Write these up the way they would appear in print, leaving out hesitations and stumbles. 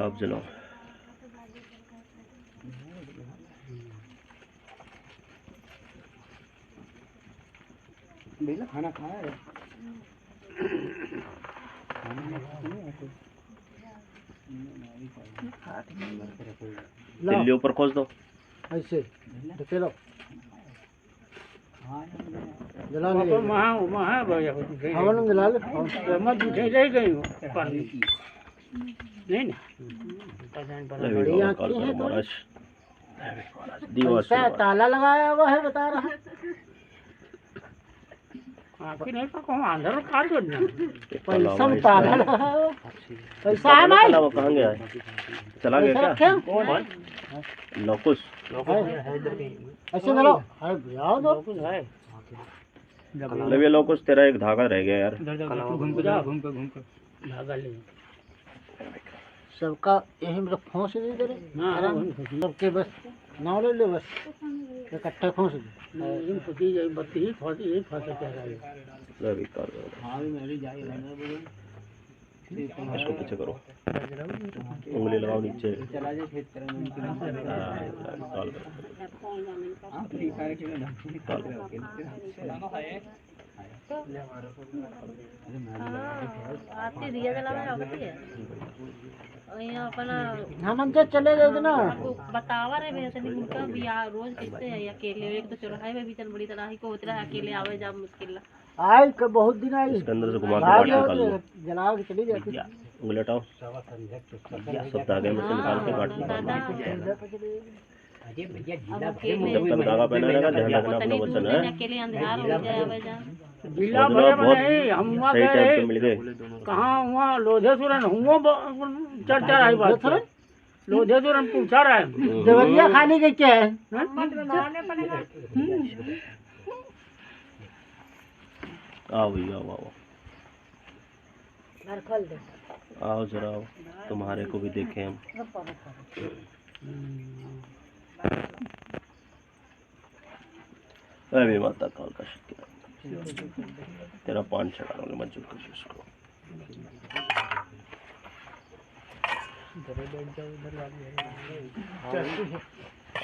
आप जलाओ। बेला खाना खाया है? तिल्ली ऊपर खोस दो ऐसे चलो जला ले हवन जला ले मत उठे ले गई हो नहीं ना बढ़िया की है तो ऐसा ताला लगाया हुआ है बता रहा है आखिर नहीं तो कौन अंदर काट दो ना पैसा में ताला लगाया हुआ पैसा है भाई कहाँ गया है? चला गया क्या? कौन लोकुस ऐसे चलो अरे जाओ दो मतलब ये लोकुस तेरा एक धागा रह गया यार। घूम के धागा ले सबका यही मतलब खोस दे दे सबके बस नाव ले ले बस इकट्ठे खोस दे इन फटी जाए बत्ती ही फटी ही फंस के आ गई लवी कर दो। हां मेरी जाए इसको पीछे करो उंगली लगाओ नीचे चला जाए खेत तरह में निकाल फ्री फायर खेलना आती दिया जलावे आवती है और यहाँ अपना हम अंदर चले गए थे ना बतावा रहे वैसे नहीं उनका भी रोज किससे है अकेले एक तो चौराहे में भी चल बड़ी तरह ही को होता है अकेले आवे जा मुश्किल आई के बहुत दिन आई इसके अंदर से घुमा के बाहर निकाल लो जला के चली जाती उंगली हटाओ सब धागे में से निकाल के काट निकाल। जब तक धागा पहना रहेगा ध्यान रखना अपना वचन है। अकेले अंधेर हो जाए आवे जा जिला बहुत हम सही टाइम पे मिल गए। कहाँ हुआ लोधेश्वरन हुआ चर्चा रही बात लोधेश्वरन पूछा रहा है देवरिया खाने के क्या है आओ भैया आओ आओ जरा आओ तुम्हारे को भी देखें हम। अरे माता काल का शुक्र तेरा पान चढ़ा लो मंजूर कर उसको।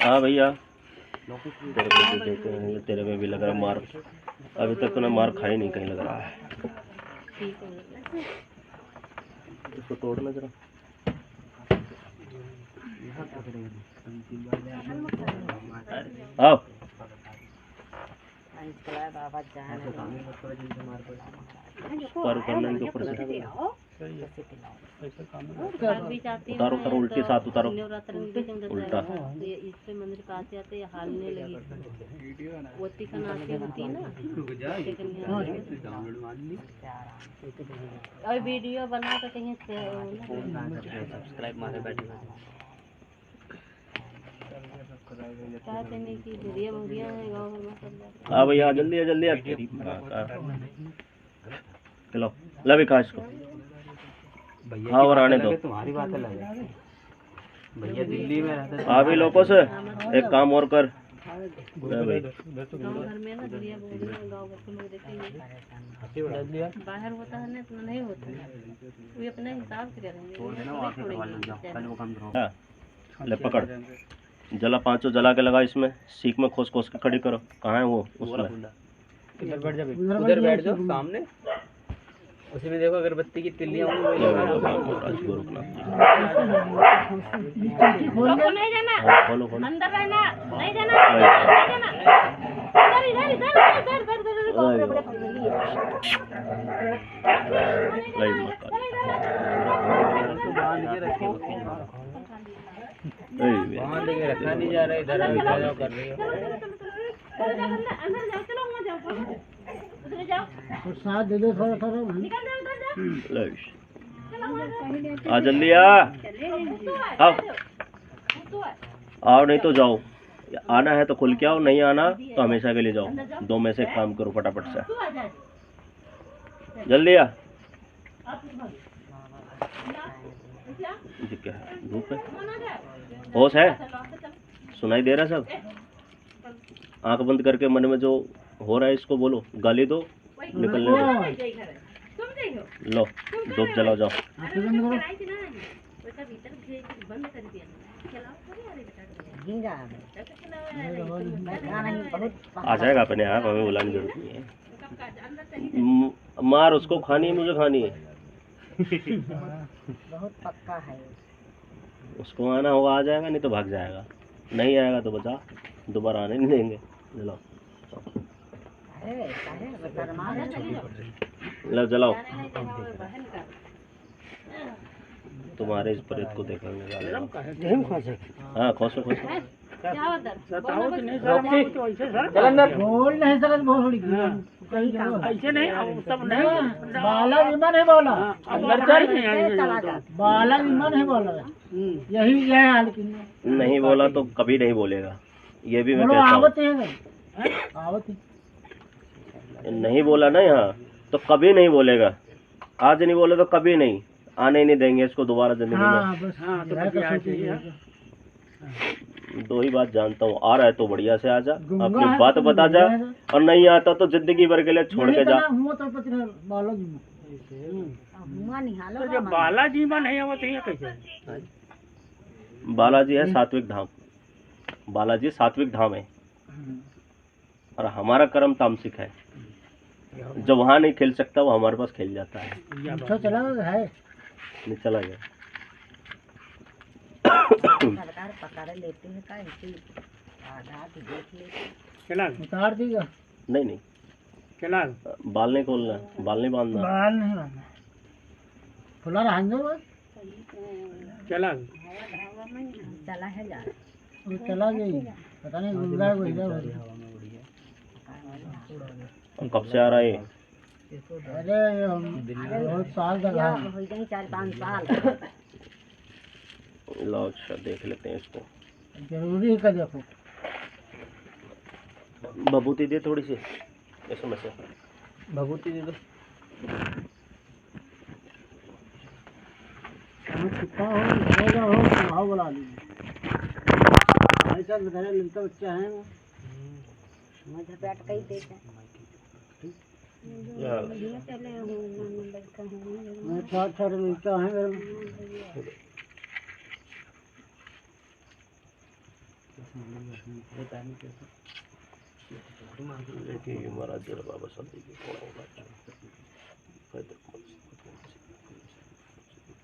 हाँ भैया तेरे को भी देते हैं तेरे में भी लग रहा मार अभी तक तूने मार खाई नहीं कहीं लग रहा है। इसको तोड़ना जरा आओ पर करना इनके ऊपर से उतारो उतारो उल्टे साथ उतारो उल्टा इस पे मंदिर पास आते हालने लगी वोती का नाते होती है ना और वीडियो बना तो कहीं सब्सक्राइब मारे बैठे कहते नहीं कि वीडियो बढ़िया है गाँव में। हाँ भैया जल्दी आ चलो लवी खा इसको हाँ और आने दो तुम्हारी बात अलग है भैया दिल्ली में रहते हाँ भी लोगों से एक काम और कर गाँव घर में ना दुनिया गाँव घर के लोग देखेंगे बाहर होता है ना इतना नहीं होता वो अपने हिसाब से करेंगे। ले पकड़ जला पांचों जला के लगा इसमें सीख में खोस खोस के खड़ी करो। कहाँ है वो उसमें उधर बैठ जाओ सामने उसमें देखो अगरबत्ती की तिल्लियां नहीं जाना खोलो खोलो अंदर रहना नहीं जाना इधर बांध के रखा नहीं जा रहा इधर कर रही हो साथ दे दो थोड़ा थोड़ा आ जल्दी आओ आओ नहीं तो जाओ आना है तो खुल के आओ नहीं आना तो हमेशा के लिए जाओ। दो में से एक काम करो फटाफट से जल्दी आ। क्या है धूप है होश है सुनाई दे रहा सब। आंख बंद करके मन में जो हो रहा है इसको बोलो गाली दो निकलने दो। लो धूप जलाओ जाओ। झींगा आ जाएगा अपने आप, हमें बुलाने की जरूरत नहीं है। मार उसको, खानी है मुझे खानी है। बहुत पक्का है। उसको आना होगा आ जाएगा, नहीं तो भाग जाएगा। नहीं आएगा तो बचा, दोबारा आने नहीं देंगे। जलाओ लो जलाओ। तुम्हारे इस प्रेत को देखेंगे। हाँ खोसो खोसो। बोल नहीं सकत भोसड़ी ऐसे नहीं सब नहीं। बाला विमान है बोला, बाला विमान है बोला, यही है हाल की। नहीं बोला तो कभी नहीं बोलेगा, ये भी मैं बोलो कहता आवत हूँ। है आवत है। नहीं बोला ना यहाँ तो कभी नहीं बोलेगा। आज नहीं बोले तो कभी नहीं, आने ही नहीं देंगे इसको दोबारा जिंदगी में। हाँ बस तो दो ही बात जानता हूँ, आ रहा है तो बढ़िया से आ जा, गुंगा अपनी है बात तो बता जा, और नहीं आता तो जिंदगी भर के लिए छोड़ के जा। तो जब बालाजी में नहीं आवत है कैसे? बालाजी है सात्विक धाम, बालाजी सात्विक धाम है, और हमारा कर्म तामसिक है। जो वहाँ नहीं खेल सकता वो हमारे पास खेल जाता है। चला है नहीं चला गया। सरकार पकड़ लेते हैं का आधा देख ले चला उतार देगा। नहीं नहीं चला बाल नहीं खोलना, बाल नहीं बांधना, बाल नहीं बांधना, खुला रहने दो बस। चला चला है जा वो चला गई, पता नहीं गुंगा है वही कब से आ रहा है? अरे बहुत साल का हो गए 4-5 साल। लो अच्छा देख लेते हैं इसको। जरूरी का देखो भभूति दे थोड़ी सी इसमें से, भभूति दे दो। कितना हो भाव बुला लीजिए। ऐसा बताने लड़का बच्चा है मुझे पेट कहीं देता अच्छा लड़का है मेरा। महाराज बाबा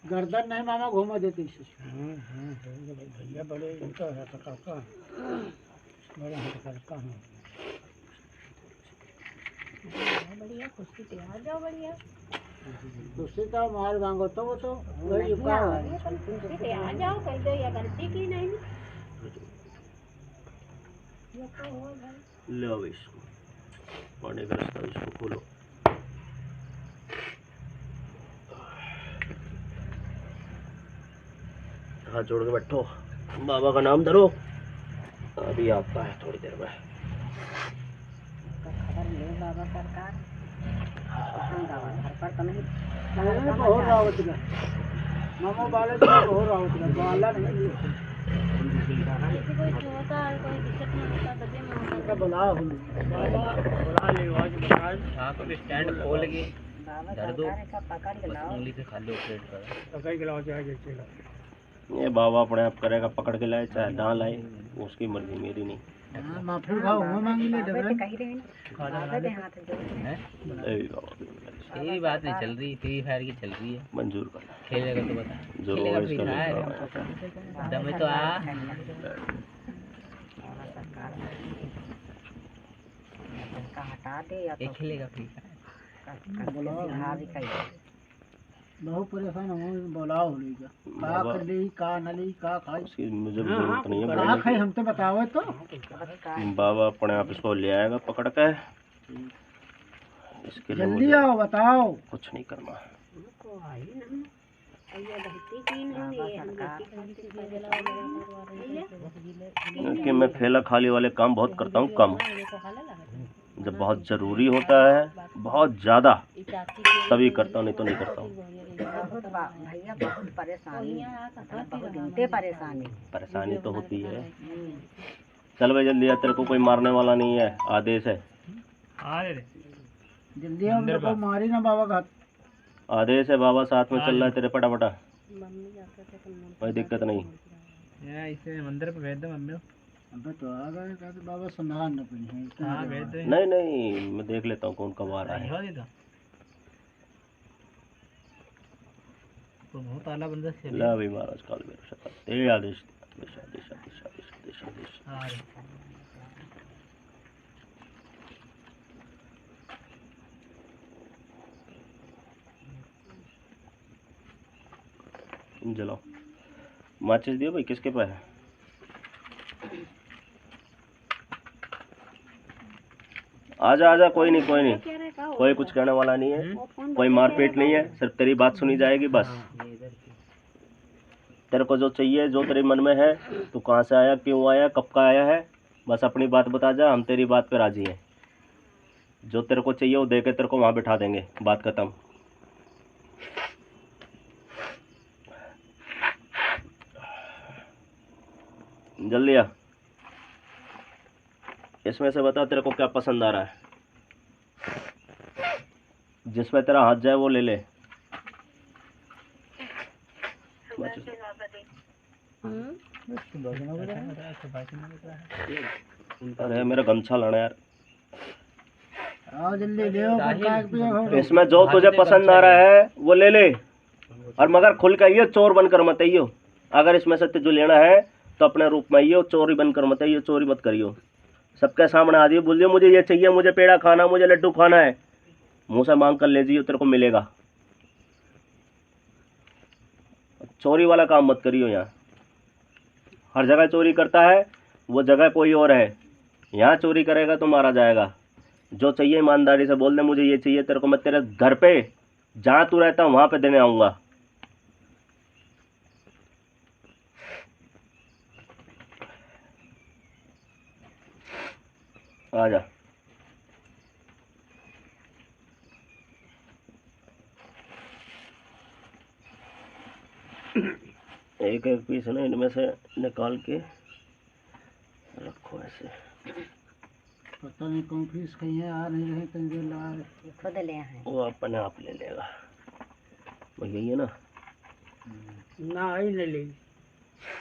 गर्दन नहीं मामा घुमा देते इसे। भैया बड़े इनका है काका बड़े हाथ का है बढ़िया खुशी तैयार जाओ बढ़िया खुशी का मार मांगो तो वो तो वही का है तैयार जाओ कह दो या गलती की नहीं ले आओ इसको, पानी का रास्ता इसको खोलो। हाथ जोड़ के बैठो, बाबा का नाम धरो, अभी आता है थोड़ी देर में। खबर ले बाबा सरकार घर पर तो नहीं बहुत रावत का मामा बाला जी बहुत रावत का बाला नहीं कोई छोटा कोई दिक्कत नहीं होता दबे में होता बुला ले आज बता हां तो स्टैंड खोल के धर दो पकड़ के लाओ उंगली से खा लो प्लेट पर पकड़ के लाओ चाहे चला। ये बाबा अपने आप करेगा, पकड़ के लाए चाहे ना लाए उसकी मर्जी, मेरी नहीं। माफी खाओ वो मांगी ले डबल कह रहे हैं यही बात नहीं चल रही, फ्री फायर की चल रही है। मंजूर कर खेलेगा तो बता, जरूर फ्री फायर दम तो आ हटा दे या एक खेलेगा फ्री फायर। बहुत परेशान हो बोलाओ लेगा का कर ली का न ली का खाई उसकी मुझे जरूरत नहीं है। का खाई हम तो बताओ तो बाबा अपने आप इसको ले आएगा पकड़ के, इसके लिए जल्दी आओ बताओ कुछ नहीं करना। कि मैं फेला खाली वाले काम बहुत करता हूँ कम, जब बहुत जरूरी होता है बहुत ज्यादा तभी करता हूँ, नहीं तो नहीं करता हूँ। भैया बहुत परेशानी तो होती है। चल भाई जल्दी आ, तेरे को कोई मारने वाला नहीं है, आदेश है। जल्दी आओ मेरे को मारी ना बाबा का आदेश है, बाबा साथ में चल रहा है तेरे, फटाफटा कोई दिक्कत नहीं। यार इसे मंदिर पे भेज दो मम्मी को। अबे तो आ गए कहते बाबा सुनार न पड़ी है। हाँ भेज दो। नहीं नहीं, मैं देख लेता हूँ कौन कब आ रहा है। हो गई तो बहुत आला बंदा से ला भी महाराज काल मेरे शपथ तेरे आदेश आदेश आदेश आदेश आदेश आदेश आदेश। हाँ जलाओ माचिस दियो भाई, किसके पास है? आजा आजा, कोई नहीं कोई नहीं, कोई कुछ कहने वाला नहीं है, कोई मारपीट नहीं है, सिर्फ तेरी बात सुनी जाएगी बस। तेरे को जो चाहिए, जो तेरे मन में है, तू कहाँ से आया, क्यों आया, कब का आया है, बस अपनी बात बता जा, हम तेरी बात पे राजी हैं। जो तेरे को चाहिए वो दे के तेरे को वहाँ बिठा देंगे, बात खत्म। जल्दी आ, इसमें से बता तेरे को क्या पसंद आ रहा है, जिसमें तेरा हाथ जाए वो ले ले। अरे मेरा गमछा लाना यार। आओ जल्दी ले आओ, कागज पे हो। इसमें जो तुझे पसंद आ रहा है वो ले ले, और मगर खुल के आइयो, चोर बनकर मत आइयो। अगर इसमें से तुझे लेना है तो अपने रूप में आइयो, चोरी बनकर मत आइयो, चोरी मत करियो। सबके सामने आ दियो, बोलियो मुझे ये चाहिए, मुझे पेड़ा खाना, मुझे लड्डू खाना है, मुँह से मांग कर ले जाइयो, तेरे को मिलेगा। चोरी वाला काम मत करियो। यहाँ हर जगह चोरी करता है, वो जगह कोई और है, यहाँ चोरी करेगा तो मारा जाएगा। जो चाहिए ईमानदारी से बोल दे, मुझे ये चाहिए, तेरे को मैं तेरे घर पे जहाँ तू रहता है वहाँ पे देने आऊँगा। आजा। एक एक पीस ना इनमें से निकाल के रखो ऐसे। पता नहीं कौन फीस कहीं है, आ नहीं रहे, कहीं देर लगा रहे। खुद ले आए वो अपने आप ले लेगा, वो यही है ना। ना ही ले ली।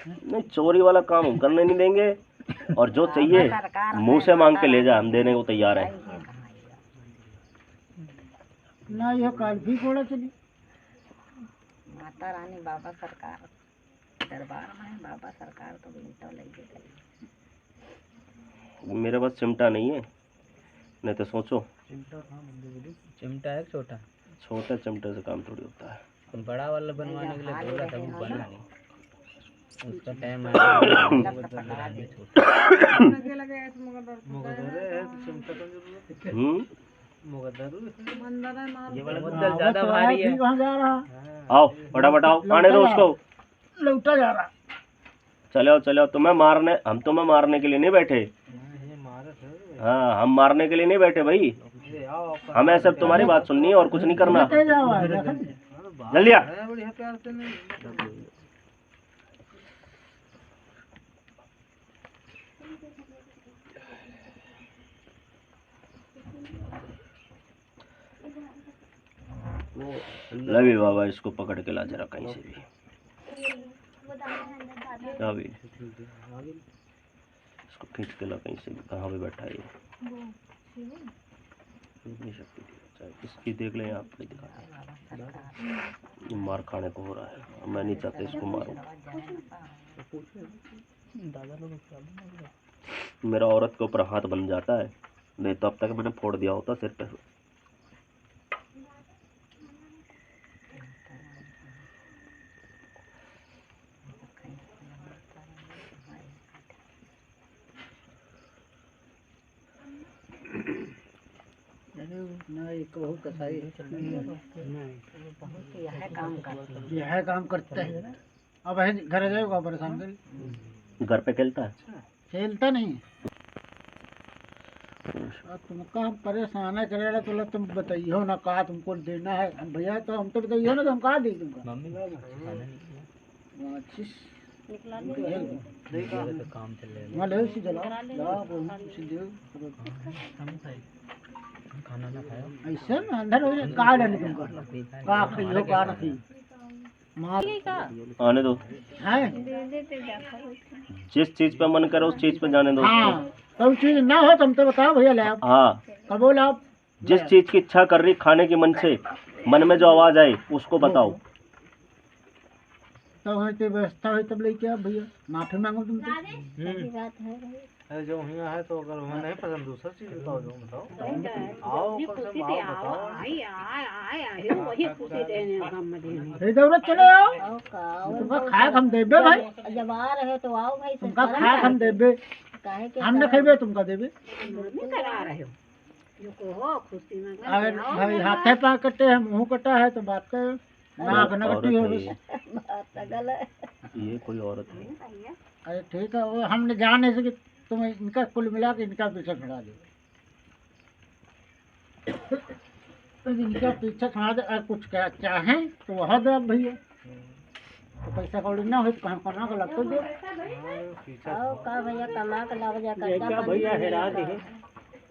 नहीं, चोरी वाला काम हम करने नहीं देंगे, और जो चाहिए मुंह से मांग के ले जा, हम देने को तैयार है। ना यह काल भी कोड़ा चली। माता रानी बाबा सरकार दरबार में, बाबा सरकार तो बिल्कुल लगे करी। मेरे पास चिमटा नहीं है, नहीं तो सोचो। चिमटा है छोटा, छोटे चिमटे से काम थोड़ी होता है। बड़ा वाला बनवाने के लिए बोला था, वो बना नहीं, उसका टाइम आया। ये वाला मुद्दल ज्यादा भारी है। वहाँ जा रहा, आओ फटाफट आओ, आने दो उसको। लौटा जा रहा। चलो चलो, तुम्हें मारने, हम तुम्हें मारने के लिए नहीं बैठे। हाँ, हम मारने के लिए नहीं बैठे भाई, हमें सिर्फ तुम्हारी बात सुननी है और कुछ नहीं करना। जल्दी आ। लवी बाबा, इसको पकड़ के ला जरा कहीं से भी। अभी इसको खींच के ला कहीं से भी, कहाँ पे बैठा है ये। नहीं शक्ति थी, इसकी देख ले, यहाँ पे दिखा, ये मार खाने को हो रहा है, मैं नहीं चाहता इसको मारूं। मेरा औरत के ऊपर हाथ बन जाता है, नहीं तो अब तक मैंने फोड़ दिया होता सिर पे। ना एक बहुत कसाई यह काम करता है। अब है घर जाएगा परेशान कर, घर पे खेलता है, खेलता नहीं। तुमका हम परेशान है करेगा, तो तुम बताइए ना कहा तुमको देना है। हम भैया तो हम तो बताइए ना, तो हम कहा दी तुमका। काम चल वहाँ ले उसी जला खाना ना खाया ऐसे ना अंदर हो जाए, कहा डाली तुमका, कहा खइयो कहा नहीं। माँ आने दो, है जिस चीज पे मन करे उस चीज पे जाने दो हाँ उसको। तो चीज ना हो तुम तो बताओ भैया ले आप हाँ, कबो ले आप जिस चीज की इच्छा कर रही खाने की मन से, मन में जो आवाज आई उसको बताओ। तो वहाँ की व्यवस्था हुई तब लेके आप भैया माफी मांगो तुमसे सही बात है भाई। अरे जो यहाँ है तो अगर हमें नहीं पसंद दूसरा चीज बताओ, जो बताओ। आओ खुशी कम से से कम आओ आओ बताओ। आई आए आए वही खुशी देने काम में देने फिर दौड़त चले आओ आओ का तुमका खाए हम देबे भाई जब आ रहे तो आओ भाई तुमका खाए हम देबे काहे के हम न खेबे तुमका देबे नहीं करा रहे हो जो को हो खुशी में अगर भाई हाथे पाँव कटे है मुँह कटा है तो बात कर नाक न औरत कटी हो है बस ये, बात गलत ये कोई औरत है। अरे ठीक है वो हमने जान नहीं सके तुम इनका कुल मिला के इनका पीछे खड़ा दे तो इनका पीछे खड़ा दे और कुछ क्या चाहें तो वह दो अब भैया तो पैसा कौड़ी ना हो तो कहाँ करना का लगता दो आओ का भैया कमा के लाभ जा करता भैया हेरा दे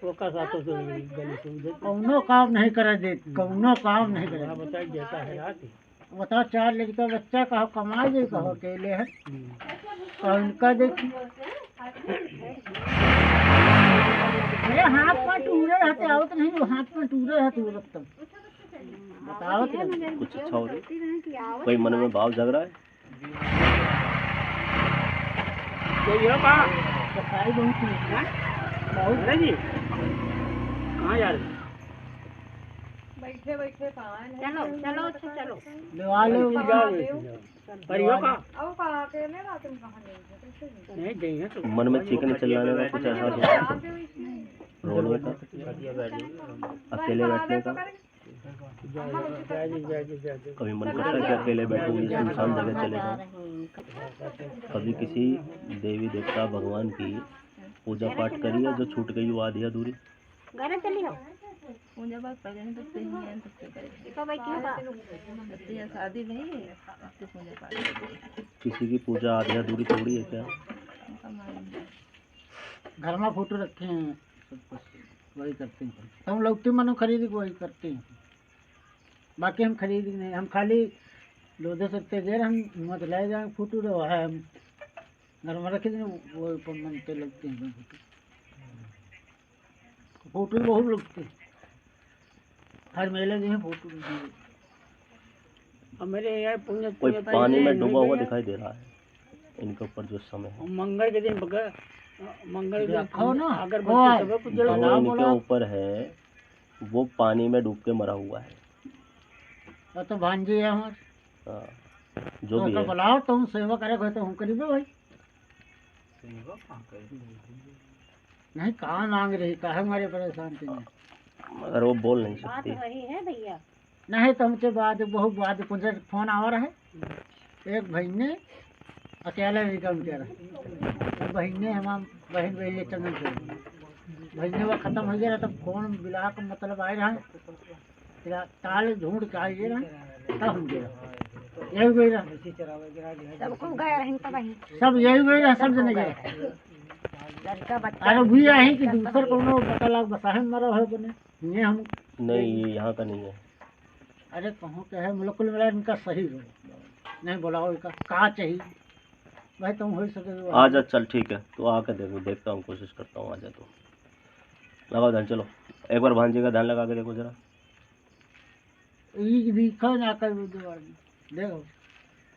वो का साथों से गली से कौनो काम नहीं करे दे कौनो काम नहीं करे बताइए देता हेरा दे बताओ चार लड़का बच्चा कहो कमाए दे कहो अकेले है तो इनका देखिए मेरे हाथ में टूरे रहते आओ तो नहीं वो हाथ में टूरे रहते वो रक्त बताओ तो कुछ अच्छा हो रही, कोई मन में भाव जग रहा है। सफाई बहुत है बहुत है जी कहाँ जा रहे चलो चलो अच्छा चलो दिवाले परियो का मन में चिकन चिल्लाने का कुछ ऐसा सोचो, रोने का, अकेले बैठने का। कभी मन करता है कि अकेले बैठूंगी सुनसान जगह चले जाऊं। कभी किसी देवी देवता भगवान की पूजा पाठ करी है जो छूट गई वो आधी अधूरी। घर चली हो पूजा पाठ कर रहे हैं तो ही हैं तो करेंगे तो भाई क्यों बात तो यह शादी नहीं है तो पूजा पाठ किसी की पूजा आधी अधूरी थोड़ी है क्या। उनका मालूम है। घर में फोटो रखे हैं सब कुछ वही करते हैं हम लोग तो मनो खरीद के वही करते हैं बाकी हम खरीद नहीं हम खाली लोधे सकते गए हम हिम्मत लाए जाए फोटो तो है हम घर में रखे वो मनते लगते हैं फोटो बहुत लगते हैं हर मेले में फोटो अब मेरे यार पुण्य कोई पानी में डूबा हुआ दिखाई दे रहा है इनके ऊपर जो समय है। मंगल के दिन मंगल रखो ना अगर जो इनके ऊपर है वो पानी में डूब के मरा हुआ है। तो भांजी है हमारे हाँ, जो भी तो है। बुलाओ तुम सेवा करे तो हम करीबे भाई नहीं कहाँ मांग रही कहा हमारे परेशान थे मगर वो बोल नहीं बात सकती। वही है भैया नहीं तुमसे बाद बहुत बाद मुझे फोन आ रहा है एक बहन ने अकेला भी काम किया रहा बहन ने हम बहन बहन चंदन से बहन वो खत्म हो गया तब फोन बिला का मतलब आए रहा ताल ढूंढ के आए रहा तब हम गए यही गई रहा सबको गए रहें तो भाई सब यही गई रहा सब जने गए लड़का बच्चा अरे भी आई कि दूसर कोनो बता लाख बसाहे मरो है बने ये हम नहीं ये यहाँ का नहीं है। अरे कहाँ के है मुलकुल मिला इनका सही हो नहीं बुलाओ इनका कहाँ चाहिए भाई तुम हो सके आ जा चल ठीक है तो आके देखो देखता हूँ कोशिश करता हूँ आ जा तो लगाओ ध्यान चलो एक बार भांजी का ध्यान लगा के देखो जरा ये दिखो ना कर देखो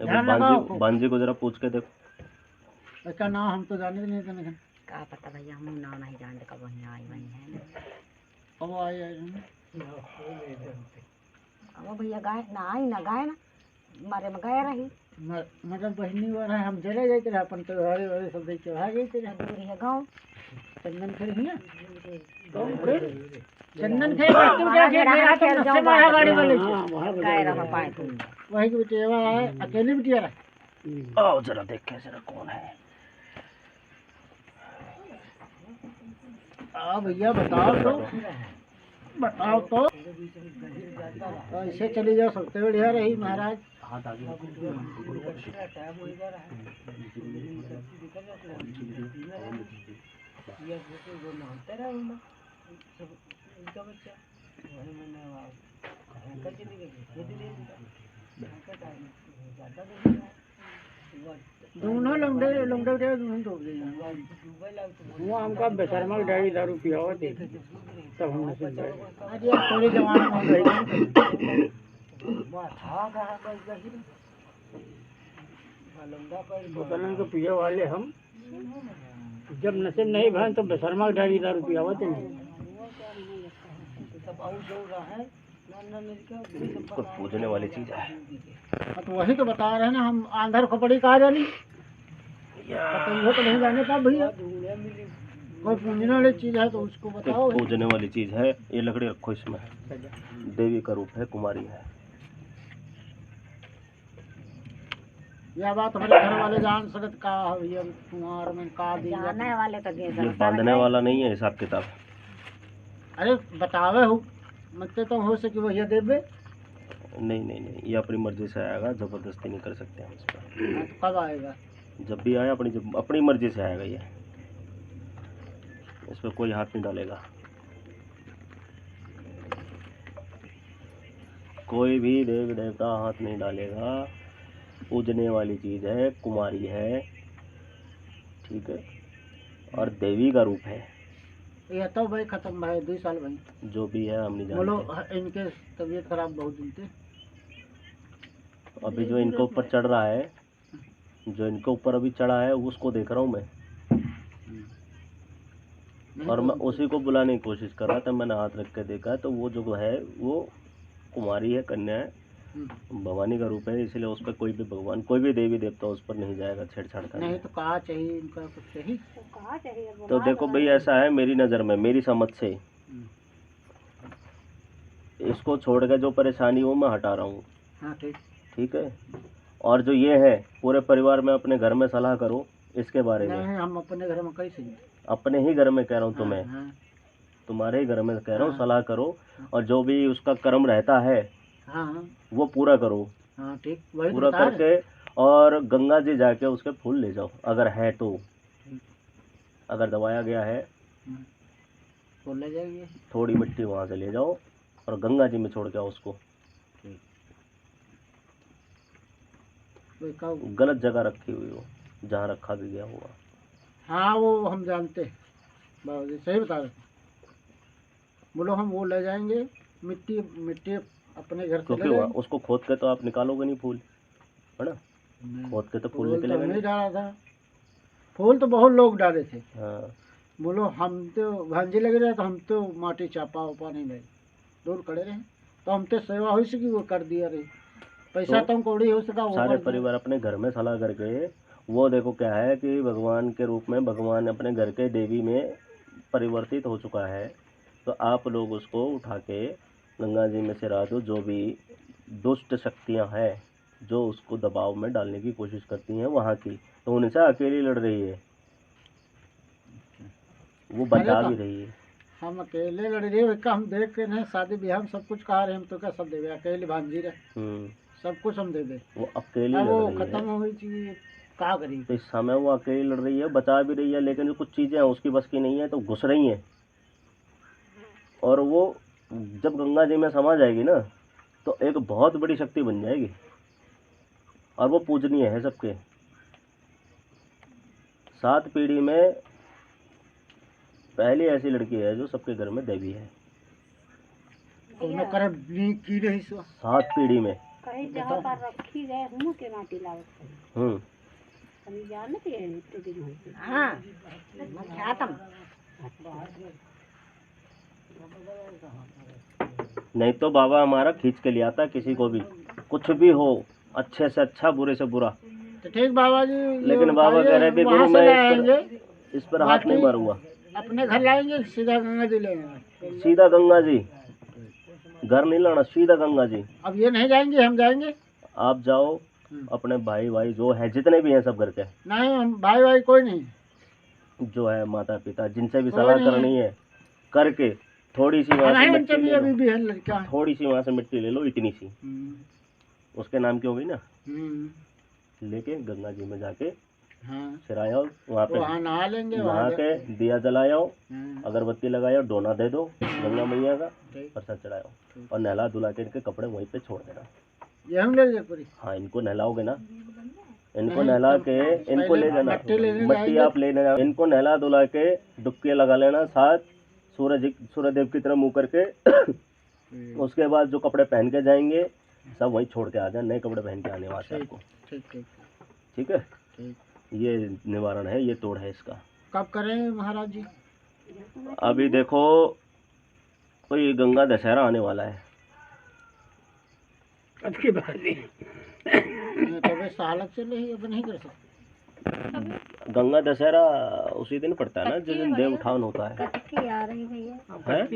एक ध्यान बार लगाओ। भांजी को जरा पूछ के देखो। इसका नाम हम तो जाने नहीं थे नहीं का पता भैया हम ना नहीं जानते कब वहीं आई वहीं है अब आए वो भैया गाय ना आई ना गाय ना मारे में गए रही मतलब बहनी वाला हम चले जाते रहे अपन त्योहार वाले सब देख चढ़ा गए थे दूरी है गाँव चंदन खेल है चंदन खेल गाड़ी वाले गए रहा पाए तुम वही के बेटेवा है अकेले बिटिया रहा आओ जरा देखे जरा कौन है। भैया बताओ तो ऐसे चली जाओ सबसे बढ़िया रही महाराज दोनों लौंडे लौंडे के दोनों डूब गए। वो हमका बेशर्मा डाई दारू पिया होते तब हमने सुन अरे थोड़ी जवान हो गई बोतलन को पिए वाले हम जब नशे नहीं भाई तो बेशर्मा डाई दारू पिया होते नहीं। कुछ पूजने वाली चीज है। तो वही तो बता रहे हैं ना हम आंधर खपड़ी कहा जानी पतंगों तो नहीं जाने का भैया कोई पूजने वाली चीज है तो उसको बताओ। पूजने वाली चीज है ये लकड़ी रखो इसमें देवी का रूप है कुमारी है। यह बात हमारे घर वाले जान सकत का भैया कुमार में का जाने वाले तो ये बांधने वाला नहीं है हिसाब किताब। अरे बतावे हो मत तो हो सके भैया देवे नहीं नहीं नहीं ये अपनी मर्जी से आएगा जबरदस्ती नहीं कर सकते हम इस पर। कब आएगा जब भी आए अपनी मर्जी से आएगा ये इस पर कोई हाथ नहीं डालेगा। कोई भी देवी देवता हाथ नहीं डालेगा। पूजने वाली चीज है कुमारी है ठीक है और देवी का रूप है। ये तो भाई खत्म भाई 2 साल भाई जो भी है हम नहीं बोलो जानते। इनके तबीयत खराब बहुत दिन से अभी जो इनके ऊपर चढ़ रहा है जो इनके ऊपर अभी चढ़ा है उसको देख रहा हूँ मैं और मैं उसी को बुलाने की कोशिश कर रहा था। मैंने हाथ रख के देखा तो वो जो है वो कुमारी है कन्या है भवानी का रूप है इसलिए उस पर कोई भी भगवान कोई भी देवी देवता उस पर नहीं जाएगा छेड़छाड़ करने। नहीं तो कहा चाहिए इनका कुछ चाहिए तो देखो भाई ऐसा है मेरी नज़र में मेरी समझ से इसको छोड़ के जो परेशानी हो मैं हटा रहा हूँ। हाँ ठीक है और जो ये है पूरे परिवार में अपने घर में सलाह करो इसके बारे में। नहीं हम अपने घर में कैसे अपने ही घर में कह रहा हूँ तुम्हें हाँ, तुम्हारे ही घर में कह रहा हूँ हाँ। सलाह करो और जो भी उसका कर्म रहता है हाँ वो पूरा करो। हाँ ठीक वही पूरा बता रहे। करके और गंगा जी जाके उसके फूल ले जाओ अगर है तो अगर दबाया गया है तो ले जाएंगे थोड़ी मिट्टी वहाँ से ले जाओ और गंगा जी में छोड़ के आओ उसको। कोई कब गलत जगह रखी हुई हो जहाँ रखा भी गया होगा। हाँ वो हम जानते हैं बाबूजी सही बता रहे बोलो हम वो ले जाएंगे मिट्टी मिट्टी अपने घर से क्योंकि ले वहाँ जाएंगे। उसको खोद के तो आप निकालोगे नहीं फूल है ना खोद के तो फूल फूल तो निकलेगा नहीं नहीं। डाला था फूल तो बहुत लोग डाले थे हाँ बोलो हम तो भांजी लगे रहे तो हम तो माटी चापा उपा नहीं गए दूर खड़े रहे तो हम तो सेवा हुई सकी वो कर दिया रही पैसा तो कौड़ी हो सका वो सारे कर दिया। परिवार अपने घर में सलाह करके वो देखो क्या है कि भगवान के रूप में भगवान अपने घर के देवी में परिवर्तित हो चुका है तो आप लोग उसको उठा के गंगा जी में सिरा दो। जो भी दुष्ट शक्तियां हैं जो उसको दबाव में डालने की कोशिश करती हैं वहाँ की तो उनसे अकेली लड़ रही है वो बचा भी रही है। हम अकेले लड़ रहे हैं हम देख के नहीं शादी ब्याह में सब कुछ कहा रहे हम तो क्या सब देवे अकेले भांजी रहे सब कुछ हम देवे वो अकेली लड़ वो रही खत्म है हो गई चीज क्या करी तो इस समय वो अकेली लड़ रही है बचा भी रही है लेकिन जो कुछ चीज़ें हैं उसकी बस की नहीं है तो घुस रही हैं और वो जब गंगा जी में समा जाएगी ना तो एक बहुत बड़ी शक्ति बन जाएगी और वो पूजनीय है सबके 7 पीढ़ी में पहली ऐसी लड़की है जो सबके घर में देवी है। उन्हें करे की रही सो 7 पीढ़ी में कहीं जहाँ पर रखी गए हूँ के माटी लाओ हम जानते हैं इतने दिन हो हाँ ख्यातम नहीं तो बाबा हमारा खींच के ले आता किसी को भी कुछ भी हो अच्छे से अच्छा बुरे से बुरा तो ठीक बाबा जी लेकिन बाबा कह रहे थे गुरु मैं इस पर हाथ नहीं मारूंगा। अपने घर लाएंगे सीधा गंगा जी लेंगे सीधा गंगा जी घर नहीं लाना सीधा गंगा जी। अब ये नहीं जाएंगे हम जाएंगे आप जाओ अपने भाई भाई जो है जितने भी हैं सब घर के नहीं हम भाई भाई कोई नहीं जो है माता पिता जिनसे भी सलाह करनी है करके थोड़ी सी वहाँ से नहीं मिट्टी उनके भी ले अभी लो भी है लड़का थोड़ी सी वहाँ से मिट्टी ले लो इतनी सी उसके नाम की होगी ना लेके गंगा जी में जाके हाँ सिराया वहाँ पे वहाँ नहा लेंगे नहा वहाँ के दिया जलाओ हाँ, अगरबत्ती लगाओ डोना दे दो गंगा मैया का ठीक। प्रसाद चढ़ाओ और नहला धुला के इनके कपड़े वहीं पे छोड़ देना ये हम ले ले पूरी। हाँ, इनको नहलाओगे ना, इनको नहला के इनको ले जाना, मट्टी आप लेने जाओ, इनको नहला धुला के डुबकी लगा लेना साथ सूरज देव की तरह मुँह करके। उसके बाद जो कपड़े पहन के जाएंगे सब वहीं छोड़ के आ जाए, नए कपड़े पहन के आने वाले हैं आपको। ठीक ठीक ठीक है, ठीक। ये निवारण है, ये तोड़ है इसका। कब करें महाराज जी? अभी देखो कोई गंगा दशहरा आने वाला है। तो सालक से नहीं, अब नहीं कर सकते। गंगा दशहरा उसी दिन पड़ता है ना जिस दिन देव उठान होता है। कटकी आ रही भैया, हैं?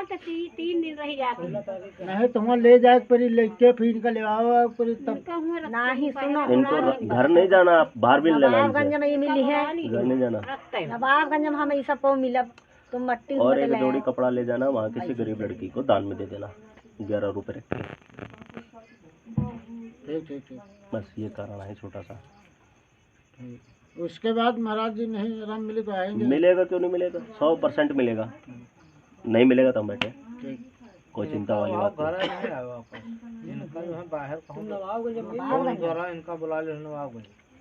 कटकी तीन दिन रही जाती। नहीं तुम ले जाए परी, लेके फिर का ले आओ परी तब। नहीं सुनो, इनको घर नहीं जाना, आप बाहर भी लेना नवाबगंज इनसे। में ये मिली है, घर नहीं जाना। नवाबगंज में हमें ये सब को मिलब, तुम मट्टी और एक जोड़ी कपड़ा ले जाना, वहाँ किसी गरीब लड़की को दान में दे देना, 11 रुपए रख के। ठीक ठीक ठीक। बस ये कारण है छोटा सा। उसके बाद महाराज जी नहीं आराम मिले तो आएंगे। मिलेगा क्यों नहीं मिलेगा, 100% मिलेगा। नहीं मिलेगा तो हम बैठे, ठीक। कोई चिंता वाली बात नहीं। इनका बुला लेना।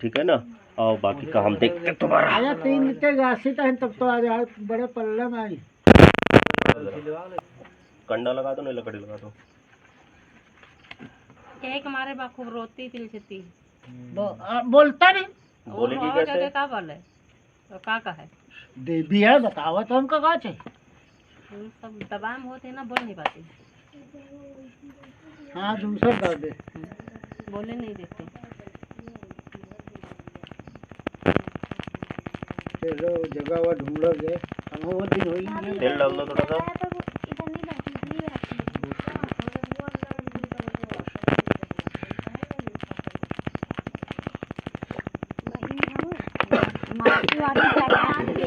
ठीक है ना, और बाकी का हम देखते तुम्हारा। आया 3 नीचे गासी है तब तो आ जाए, बड़े पल्ले में आई। कंडा लगा दो, नहीं लकड़ी लगा दो। एक हमारे बा खूब रोती पिलचती, बोलता नहीं। बोलेगी कैसे? का बोले तो का है, देवी है बताओ तो हमका का चाहिए। सब दबाव में होते ना, बोल नहीं पाती, हाँ दूसरा कर दे। बोले नहीं देते। चलो जगह वो ढूंढोगे, हम वो दिन हुई तेल डाल दो थोड़ा सा।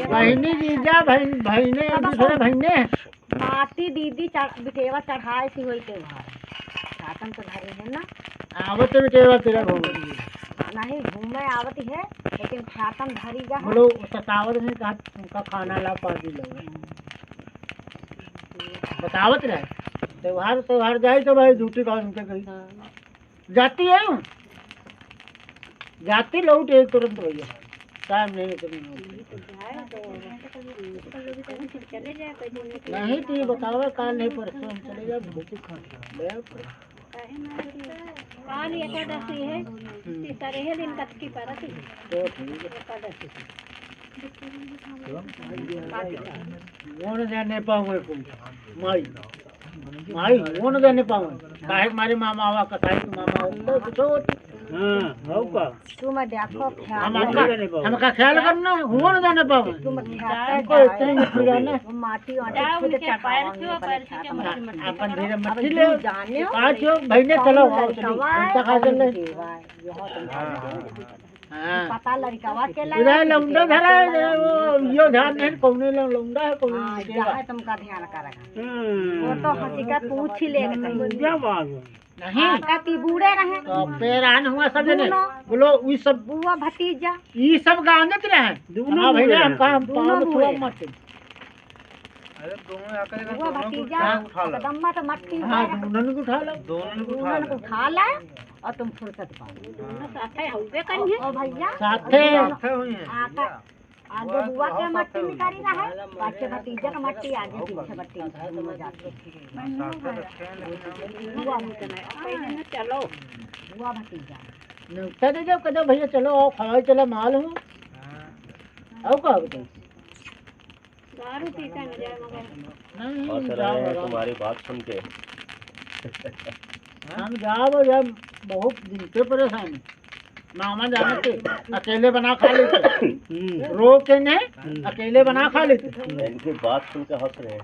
बहनी जीजा बहने दूसरे बहने माटी दीदी बिटेवा चढ़ाए सी हुई त्योहार शासन तो घरे है ना, आवत बेटेवा तेरा घूम नहीं घूमे आवती है, लेकिन शासन धरी जा बोलो सतावत में कहा उनका खाना ला पाती लो बतावत रहे। त्योहार जाए तो भाई ड्यूटी का उनके गई जाती है, जाती लौट एक तुरंत भैया, टाइम नहीं नहीं तो ये बताओ काल नहीं परसों हम चले जाए भूखी खाने। काल एकादशी है, तीसरे दिन कटकी परत तो ठीक है। वो न जाने पाऊंगे कोई माई वो न जाने पाऊंगे काहे मारे मामा आवा कसाई तो मामा तो कुछ होती। हाँ होगा तुम देखो हमका ख्याल करना हुआ न जाने पाऊंगे तुम को इतनी मछली रहने माटी वाटी अपन धीरे मछली ले जाने आज भाई ने चलो आओ चलो उनका खा चल ले। हाँ पता लड़का के इधर लौंडा धरा है वो यो ध्यान नहीं कौने लौंडा है कौने है, तुमका ध्यान करेगा वो तो हंसी का पूछ ही लेगा क्या बात है नहीं कति बूढ़े रहे तो पेरान हुआ सब जने बोलो ये सब बुआ भतीजा ये सब गाने रहे हां भैया हम काम पाव थोड़ा मत अरे दोनों आकर बुआ भतीजा कदम्मा तो मट्टी हां दोनों को उठा लो दोनों को खा ले और तुम फुर्सत पाओ साथे होबे करिए ओ भैया साथे हुई हैं आगे बुआ के मट्टी में करी रहा, पाछे भतीजा का मट्टी आगे पीछे मट्टी में जाते बुआ में चलो बुआ भतीजा न्यूटा दे जब कदम भैया चलो आओ खाओ चलो माल हूँ आओ का बताओ दारू पी के न जाए मगर नहीं हंस रहे हैं तुम्हारी बात सुन के। हम जाओ जब बहुत दिन से परेशान है। मामा जाने थे अकेले बना खा लेते रो के ने अकेले बना खा लेते इनकी बात सुन के हंस रहे हैं।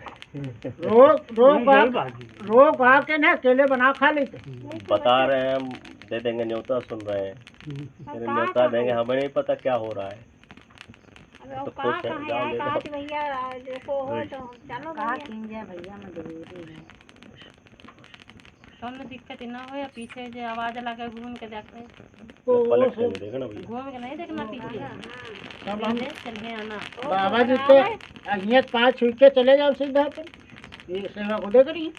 रो गा के ने अकेले बना खा लेते। बता रहे हैं हम, दे देंगे न्योता, सुन रहे हैं फिर न्योता देंगे, हमें नहीं पता क्या हो रहा है। तो खुश है, जाओ ले लो। भैया को हो तो चलो भैया मैं जरूरी है तो दिक्कत ना हो या पीछे जो आवाज लगा घूम के देखे पलट के भी देखना भैया, घूम के नहीं देखना पीछे तब हम चलिए आना बाबा जी के अहियत 5 छुई के चले जाओ सीधा अपन ये सेवा खुदे करिए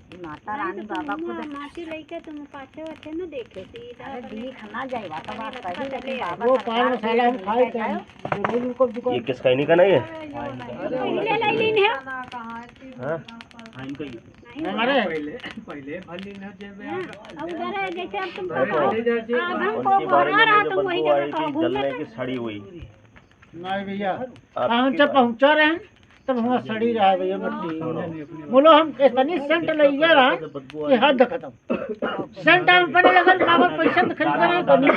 माता रानी बाबा को माटी लेके तुम पाछे वछे न देखे सीधा दिल्ली खाना जाए बात बात सही लेकिन बाबा वो पान मसाला हम खाए थे जरूर उनको दुकान ये किसका इन्हीं का नहीं है? पहले ले लीन है हाँ हमारे पहले भली न जेबे अब उधर है जैसे अब तुम उनकी बारे में मुझे बदबू आ रही थी जलने की सड़ी हुई। नहीं भैया आपके हम जब पहुंचा रहे हैं तब वहाँ सड़ी रहा है भैया मट्टी बोलो हम इतनी सेंट ले गया रहा कि हद खत्म सेंट हम पड़े लगन बाबा पैसा तो खरीद रहे बनी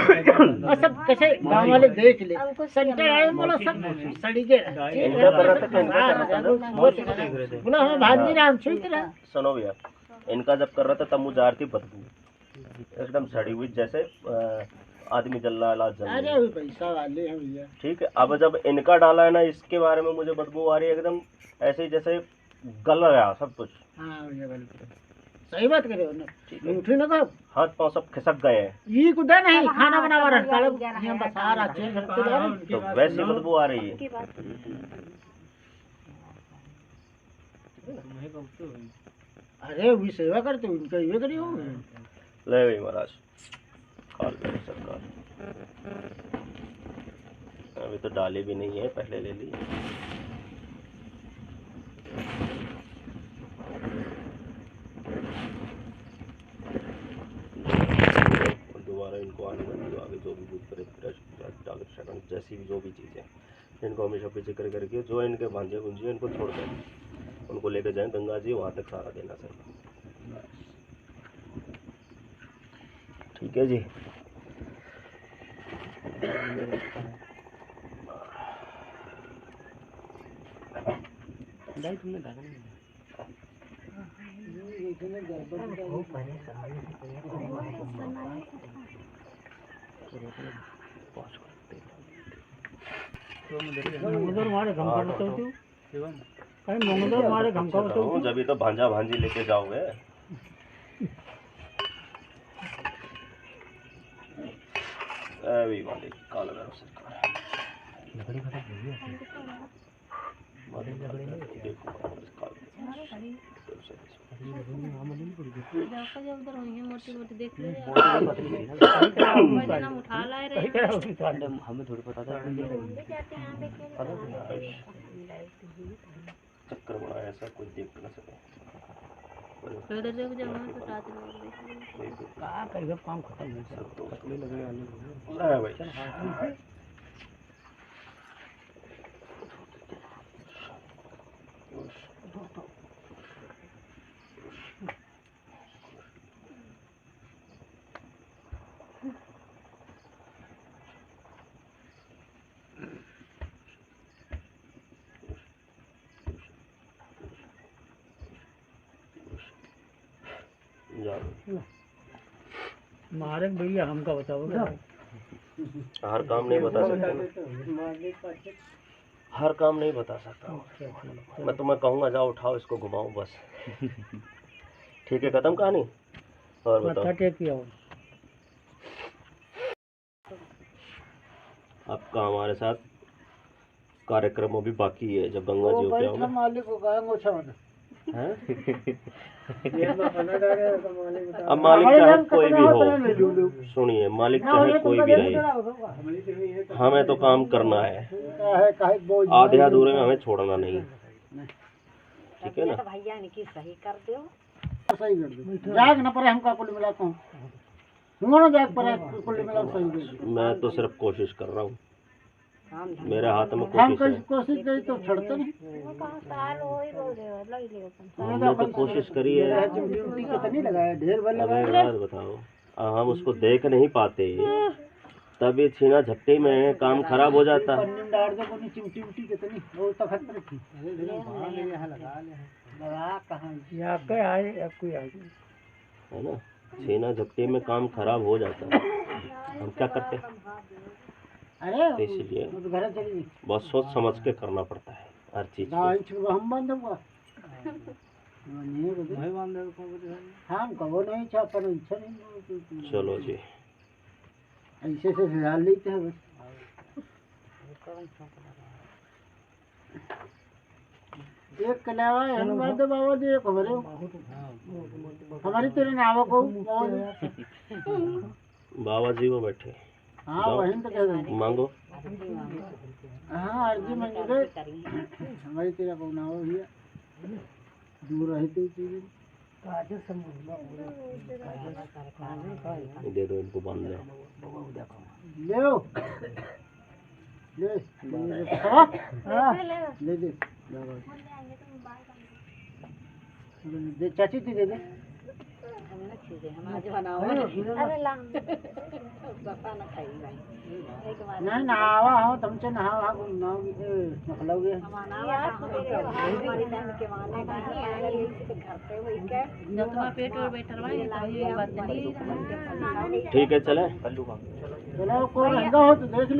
और सब कैसे गांव वाले देख ले सेंटर आए बोलो सब सड़ी के इनका कर रहा था कि इनका कर रहा था? बोलो हम भाजी राम छूट रहा सुनो भैया, इनका जब कर रहा था तब मुझे आ रही थी बदबू एकदम सड़ी हुई जैसे आदमी जल रहा जल अरे रहा। वो पैसा वाले हैं भैया ठीक है, अब जब इनका डाला है ना इसके बारे में मुझे बदबू आ रही है एकदम ऐसे ही जैसे गल गया सब कुछ। हाँ भैया बिल्कुल सही बात करे हो ना उठी ना कब हाथ पाँव सब खिसक गए हैं ये कुदा नहीं खाना बनावा रहता है यहाँ बस आ रहा चेंज करते जा तो वैसी बदबू आ रही है। अरे वो सेवा करते हो उनका ये करियो ले भाई महाराज काल करो सरकार, अभी तो डाली भी नहीं है, पहले ले ली। दोबारा इनको आने में आगे जो भी दूध करे जैसी भी जो भी चीज़ें इनको हमेशा पीछे करके जो इनके भांजे भुंजिए इनको छोड़ दें, उनको लेकर जाएं गंगा जी, वहाँ तक सारा देना सर। ठीक है जी। जब तो भांजा भांजी लेके जाओगे। अभी मालिक काला करो सरकार, लकड़ी खत्म हो गई मालिक देखो उधर होंगे मोटी मोटी देख ले उठा लाए हमें थोड़ी पता था चक्कर बना ऐसा कोई देख ना सके। उधर देखो जब हम तो रात में का करिए काम खत्म हो सब तो असली लगने वाले है भाई। मारे भैया हमका बताओ हर काम नहीं बता सकता, हर काम नहीं बता सकता। मैं तुम्हें कहूँगा जाओ उठाओ इसको घुमाओ बस। ठीक है, खत्म कहानी। और बताओ आपका हमारे साथ कार्यक्रम अभी बाकी है। जब गंगा जी होते हैं मालिक को गाएंगे अब मालिक चाहे कोई भी हो, सुनिए मालिक चाहे कोई भी रहे, हमें तो काम करना है, आधे अधूरे में हमें छोड़ना नहीं। ठीक है ना भैया इनकी सही कर दो, सही कर दो जाग ना पड़े हमका कुल मिला को जाग पड़े कुल मिला सही। मैं तो सिर्फ कोशिश कर रहा हूँ, मेरे हाथ में कोशिश है। कोशिश करी तो छड़ते नहीं, हमने तो कोशिश करी है। कितनी लगाया ढेर भर अगर बात बताओ, हम उसको देख नहीं पाते तभी छीना झट्टी में काम खराब हो जाता है। चिमटी उमटी कितनी वो तो खत रखी है ना, छीना झट्टी में काम खराब हो जाता है, हम क्या करते हैं। अरे तो इसलिए घर चली बहुत सोच समझ के करना पड़ता है हर चीज को। हम बांध दूंगा हम कहो नहीं चाह पर इच्छा नहीं। चलो जी, ऐसे से डाल लेते हैं बस। एक कलावा है बात दे बाबा जी एक हमारे हमारी तेरे नाव को बाबा जी। बाबा जी वो बैठे हाँ वही तो कह रहे मांगो हाँ अर्जी मंजूर हमारी तेरा को नाव भैया दूर रही थी चीज दे दो इनको बांध दो ले लो ले ले दे दे चाची थी दे दे नहीं नहावा हो तुमसे नहावा नखलोगे जब तुम्हारा पेट और बैठल बा तो ये बात नहीं ठीक है चले चलो कोई रंगा हो तो देख लो।